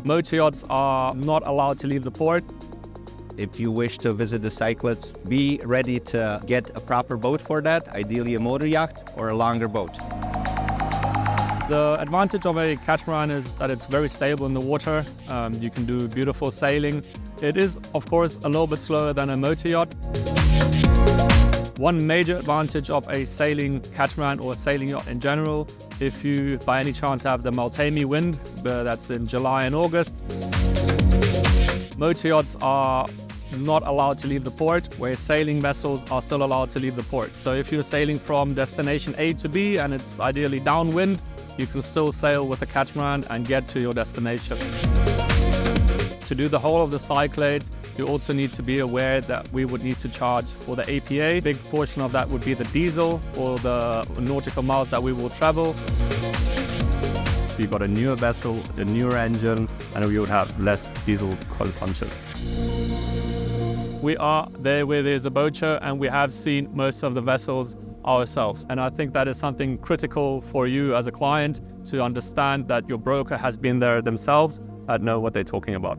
Motor yachts are not allowed to leave the port. If you wish to visit the Cyclades, be ready to get a proper boat for that, ideally a motor yacht or a longer boat. The advantage of a catamaran is that it's very stable in the water. You can do beautiful sailing. It is, of course, a little bit slower than a motor yacht. One major advantage of a sailing catamaran or a sailing yacht in general, if you by any chance have the Maltemi wind, that's in July and August, motor yachts are not allowed to leave the port, where sailing vessels are still allowed to leave the port. So if you're sailing from destination A to B and it's ideally downwind, you can still sail with a catamaran and get to your destination. To do the whole of the Cyclades, you also need to be aware that we would need to charge for the APA. A big portion of that would be the diesel or the nautical miles that we will travel. We've got a newer vessel, a newer engine, and we would have less diesel consumption. We are there where there's a boat show, and we have seen most of the vessels ourselves. And I think that is something critical for you as a client to understand that your broker has been there themselves and know what they're talking about.